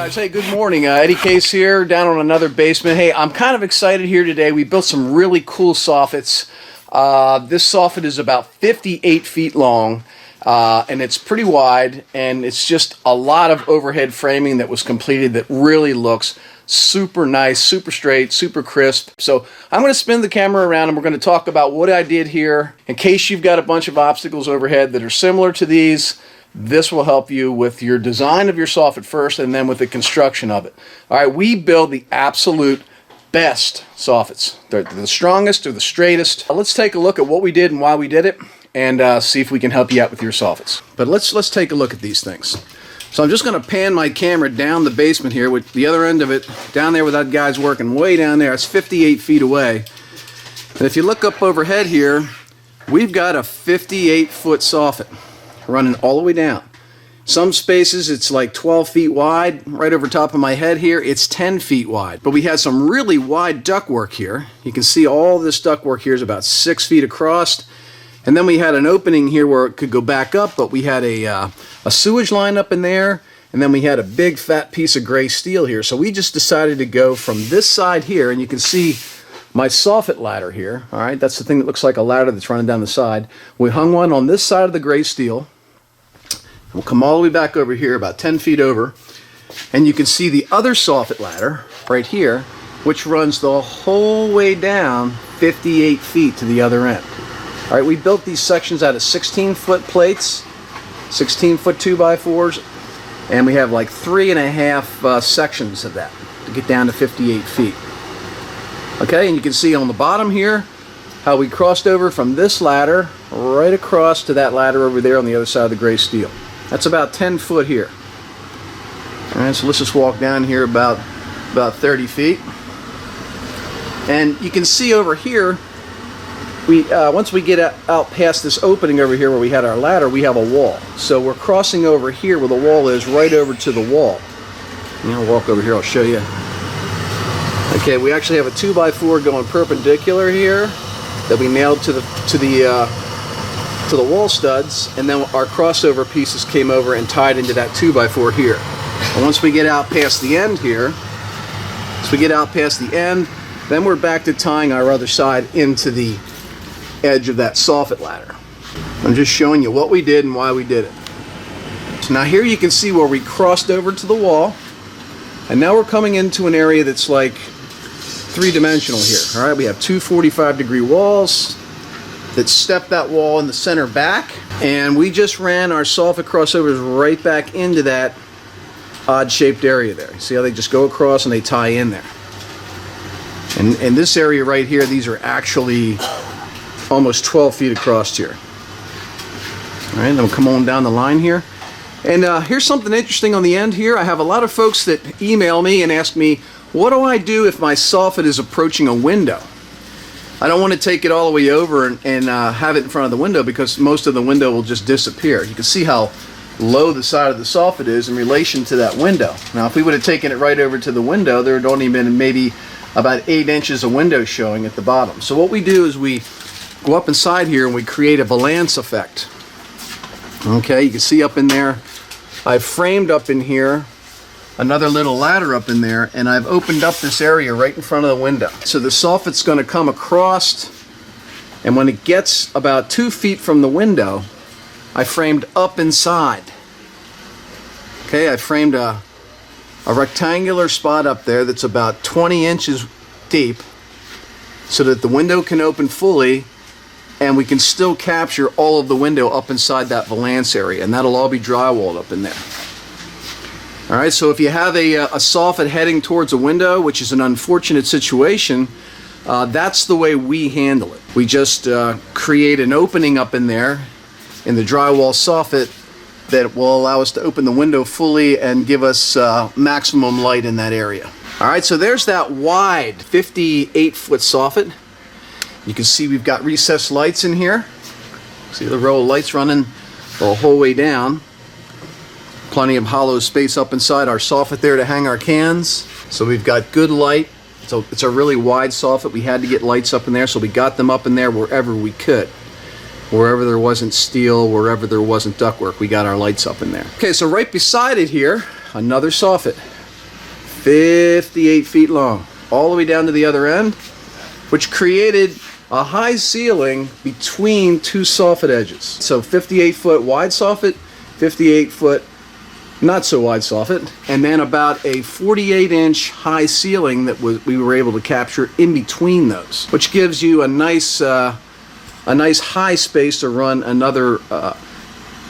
Guys, hey, good morning. Eddie Case here, down on another basement. Hey, I'm kind of excited here today. We built some really cool soffits. This soffit is about 58 feet long, and it's pretty wide, and it's just a lot of overhead framing that was completed that really looks super nice, super straight, super crisp. So I'm going to spin the camera around and we're going to talk about what I did here. In case you've got a bunch of obstacles overhead that are similar to these, this will help you with your design of your soffit first and then with the construction of it. All right, we build the absolute best soffits. They're the strongest, they're the straightest. Let's take a look at what we did and why we did it, and see if we can help you out with your soffits. But let's take a look at these things. So I'm just going to pan my camera down the basement here with the other end of it down there where that guy's working way down there. It's 58 feet away. And if you look up overhead here, we've got a 58-foot soffit running all the way down. Some spaces it's like 12 feet wide. Right over top of my head here, it's 10 feet wide. But we had some really wide ductwork here. You can see all this ductwork here is about 6 feet across. And then we had an opening here where it could go back up, but we had a sewage line up in there, and then we had a big fat piece of gray steel here. So we just decided to go from this side here, and you can see my soffit ladder here. All right, that's the thing that looks like a ladder that's running down the side. We hung one on this side of the gray steel. We'll come all the way back over here, about 10 feet over, and you can see the other soffit ladder right here, which runs the whole way down 58 feet to the other end. All right, we built these sections out of 16-foot plates, 16-foot 2x4s, and we have like 3.5 sections of that to get down to 58 feet. Okay, and you can see on the bottom here how we crossed over from this ladder right across to that ladder over there on the other side of the gray steel. That's about 10 foot here. All right, so let's just walk down here about 30 feet. And you can see over here, once we get out past this opening over here where we had our ladder, we have a wall. So we're crossing over here where the wall is, right over to the wall. I'll walk over here, I'll show you. Okay, we actually have a 2x4 going perpendicular here that we nailed to the wall studs, and then our crossover pieces came over and tied into that 2x4 here. And once we get out past the end here, then we're back to tying our other side into the edge of that soffit ladder. I'm just showing you what we did and why we did it. So now here you can see where we crossed over to the wall, and now we're coming into an area that's like three-dimensional here. All right, we have two 45-degree walls that step that wall in the center back, and we just ran our soffit crossovers right back into that odd-shaped area there. See how they just go across and they tie in there. And in this area right here, these are actually almost 12 feet across here. All right, then we'll come on down the line here. And here's something interesting on the end here. I have a lot of folks that email me and ask me, what do I do if my soffit is approaching a window? I don't want to take it all the way over and have it in front of the window, because most of the window will just disappear. You can see how low the side of the soffit is in relation to that window. Now, if we would have taken it right over to the window, there would only been maybe about 8 inches of window showing at the bottom. So what we do is we go up inside here and we create a valance effect. Okay, you can see up in there, I've framed up in here another little ladder up in there, and I've opened up this area right in front of the window. So the soffit's going to come across, and when it gets about 2 feet from the window, I framed up inside. Okay, I framed a rectangular spot up there that's about 20 inches deep so that the window can open fully, and we can still capture all of the window up inside that valance area, and that'll all be drywalled up in there. All right, so if you have a soffit heading towards a window, which is an unfortunate situation, that's the way we handle it. We just create an opening up in there in the drywall soffit that will allow us to open the window fully and give us maximum light in that area. All right, so there's that wide 58-foot soffit. You can see we've got recessed lights in here. See the row of lights running the whole way down. Plenty of hollow space up inside our soffit there to hang our cans. So we've got good light. So it's a really wide soffit. We had to get lights up in there, so we got them up in there wherever we could. Wherever there wasn't steel, wherever there wasn't ductwork, we got our lights up in there. Okay, so right beside it here, another soffit. 58 feet long, all the way down to the other end, which created a high ceiling between two soffit edges. So 58 foot wide soffit, 58 foot not so wide soffit, and then about a 48-inch high ceiling that we were able to capture in between those, which gives you a nice high space to run another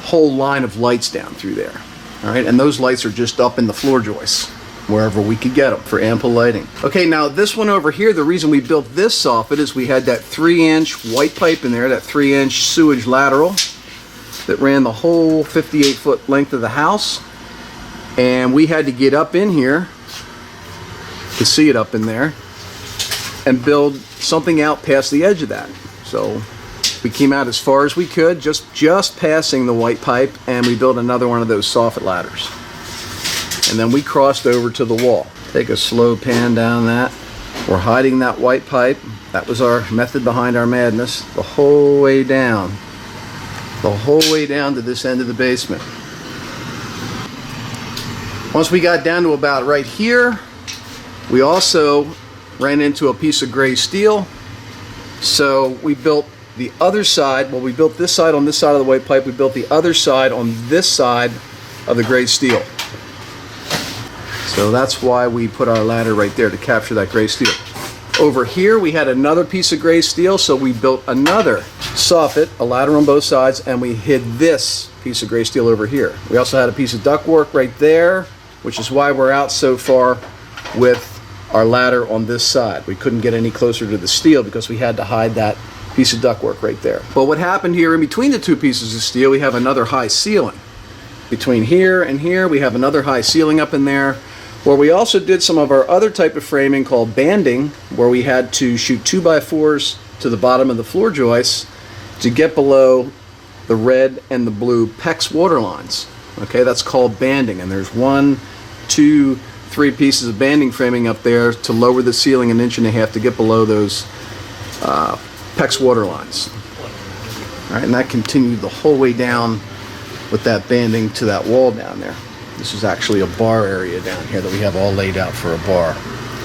whole line of lights down through there. All right, and those lights are just up in the floor joists, wherever we could get them for ample lighting. Okay, now this one over here, the reason we built this soffit is we had that 3-inch white pipe in there, that 3-inch sewage lateral that ran the whole 58-foot length of the house. And we had to get up in here, to see it up in there, and build something out past the edge of that. So we came out as far as we could, just passing the white pipe, and we built another one of those soffit ladders. And then we crossed over to the wall. Take a slow pan down that. We're hiding that white pipe. That was our method behind our madness. The whole way down. The whole way down to this end of the basement. Once we got down to about right here, we also ran into a piece of gray steel. So we built the other side. Well, we built this side on this side of the white pipe. We built the other side on this side of the gray steel. So that's why we put our ladder right there, to capture that gray steel. Over here we had another piece of gray steel, so we built another soffit, a ladder on both sides, and we hid this piece of gray steel over here. We also had a piece of ductwork right there, which is why we're out so far with our ladder on this side. We couldn't get any closer to the steel because we had to hide that piece of ductwork right there. But what happened here, in between the two pieces of steel, we have another high ceiling. Between here and here, we have another high ceiling up in there, where we also did some of our other type of framing called banding, where we had to shoot 2x4s to the bottom of the floor joists to get below the red and the blue PEX water lines. Okay, that's called banding, and there's 1, 2, 3 pieces of banding framing up there to lower the ceiling 1.5 inches to get below those PEX water lines. All right, and that continued the whole way down with that banding to that wall down there. This is actually a bar area down here that we have all laid out for a bar.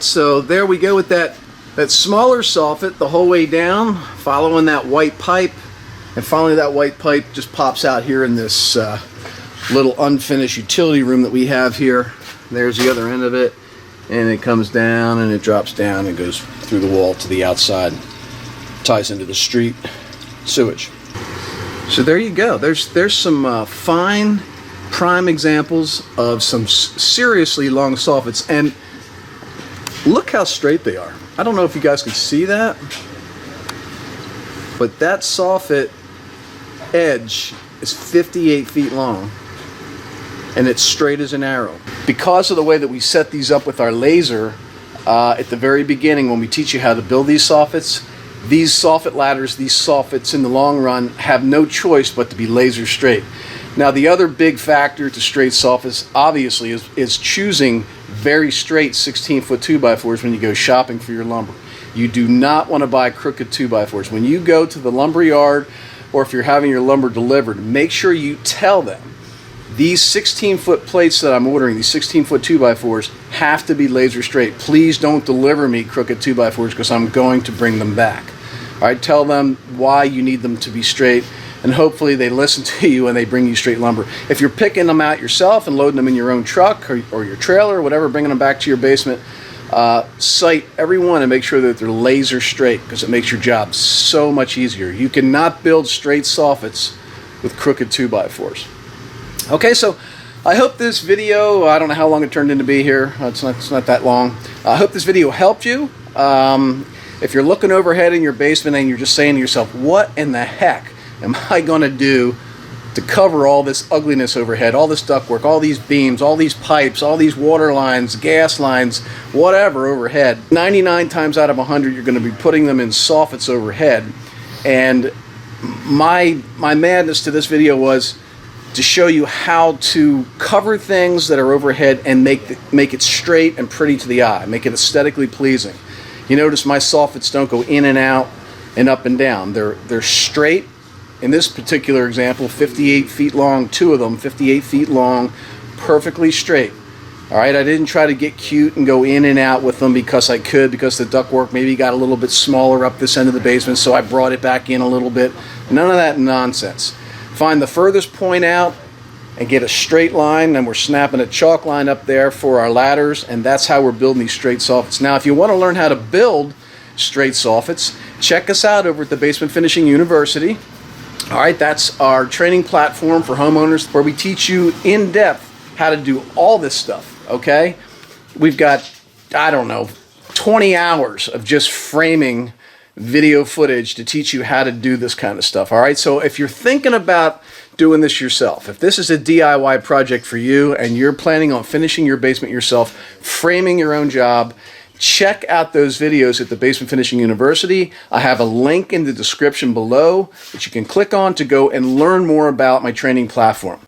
So there we go with that smaller soffit the whole way down, following that white pipe, and finally that white pipe just pops out here in this little unfinished utility room that we have here. There's the other end of it, and it comes down and it drops down and goes through the wall to the outside, ties into the street sewage. So there you go. There's some fine prime examples of some seriously long soffits, and look how straight they are. I don't know if you guys can see that, but that soffit edge is 58 feet long, and it's straight as an arrow. Because of the way that we set these up with our laser at the very beginning, when we teach you how to build these soffits, these soffit ladders, these soffits in the long run have no choice but to be laser straight. Now, the other big factor to straight soffits obviously is choosing very straight 16-foot 2x4s when you go shopping for your lumber. You do not want to buy crooked 2x4s. When you go to the lumber yard, or if you're having your lumber delivered, make sure you tell them, these 16-foot plates that I'm ordering, these 16-foot 2x4s, have to be laser straight. Please don't deliver me crooked 2x4s because I'm going to bring them back. All right, tell them why you need them to be straight, and hopefully they listen to you and they bring you straight lumber. If you're picking them out yourself and loading them in your own truck or your trailer or whatever, bringing them back to your basement, sight every one and make sure that they're laser straight, because it makes your job so much easier. You cannot build straight soffits with crooked 2x4s. Okay, so I hope this video, I don't know how long it turned into be here, it's not that long. I hope this video helped you. If you're looking overhead in your basement and you're just saying to yourself, what in the heck am I going to do to cover all this ugliness overhead, all this ductwork, all these beams, all these pipes, all these water lines, gas lines, whatever overhead? 99 times out of 100 you're going to be putting them in soffits overhead. And my madness to this video was to show you how to cover things that are overhead and make it straight and pretty to the eye, make it aesthetically pleasing. You notice my soffits don't go in and out and up and down. They're straight. In this particular example, 58 feet long, 2 of them, 58 feet long, perfectly straight. All right, I didn't try to get cute and go in and out with them because I could, because the ductwork maybe got a little bit smaller up this end of the basement, so I brought it back in a little bit. None of that nonsense. Find the furthest point out and get a straight line, and we're snapping a chalk line up there for our ladders, and that's how we're building these straight soffits. Now, if you want to learn how to build straight soffits, check us out over at the Basement Finishing University. All right, that's our training platform for homeowners where we teach you in depth how to do all this stuff. Okay, we've got, I don't know, 20 hours of just framing video footage to teach you how to do this kind of stuff. All right, so if you're thinking about doing this yourself, if this is a DIY project for you and you're planning on finishing your basement yourself, framing your own job, check out those videos at the Basement Finishing University. I have a link in the description below that you can click on to go and learn more about my training platform.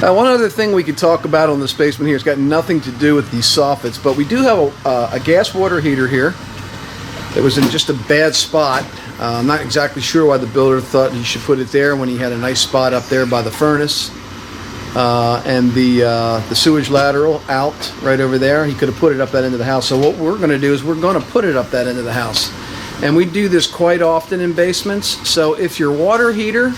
One other thing we could talk about on this basement here, it's got nothing to do with these soffits, but we do have a gas water heater here that was in just a bad spot. I'm not exactly sure why the builder thought he should put it there when he had a nice spot up there by the furnace and the sewage lateral out right over there. He could have put it up that end of the house. So what we're going to do is we're going to put it up that end of the house. And we do this quite often in basements. So if your water heater,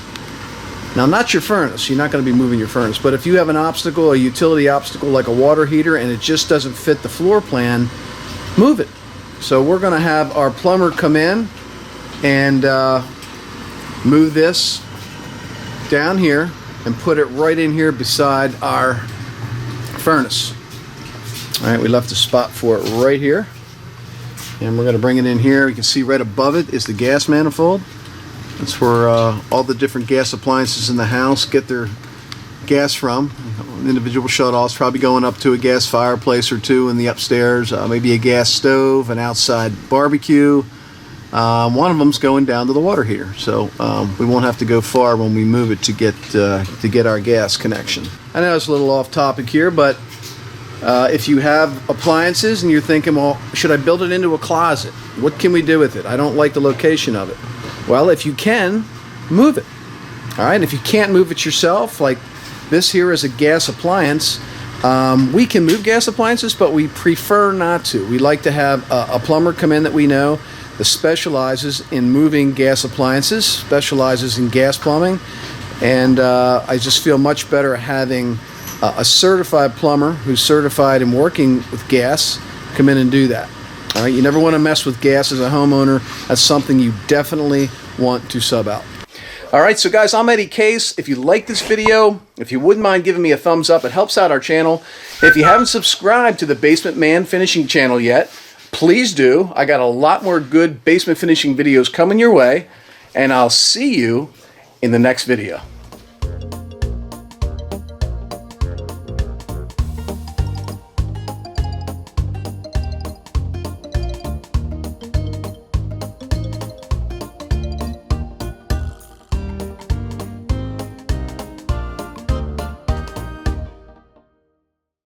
now not your furnace, you're not going to be moving your furnace, but if you have an obstacle, a utility obstacle like a water heater, and it just doesn't fit the floor plan, move it. So we're going to have our plumber come in and move this down here and put it right in here beside our furnace. All right, we left a spot for it right here, and we're going to bring it in here. You can see right above it is the gas manifold. That's where all the different gas appliances in the house get their gas from. Individual shutoffs, probably going up to a gas fireplace or two in the upstairs, maybe a gas stove, an outside barbecue. One of them's going down to the water heater, so we won't have to go far when we move it to get our gas connection. I know it's a little off topic here, but if you have appliances and you're thinking, well, should I build it into a closet? What can we do with it? I don't like the location of it. Well, if you can, move it. All right, if you can't move it yourself, like this here is a gas appliance, we can move gas appliances, but we prefer not to. We like to have a plumber come in that we know that specializes in moving gas appliances, specializes in gas plumbing, and I just feel much better having a certified plumber who's certified in working with gas come in and do that. All right, you never want to mess with gas as a homeowner. That's something you definitely want to sub out. All right, so guys, I'm Eddie Case. If you like this video, if you wouldn't mind giving me a thumbs up, it helps out our channel. If you haven't subscribed to the Basement Man Finishing channel yet, please do. I got a lot more good basement finishing videos coming your way, and I'll see you in the next video.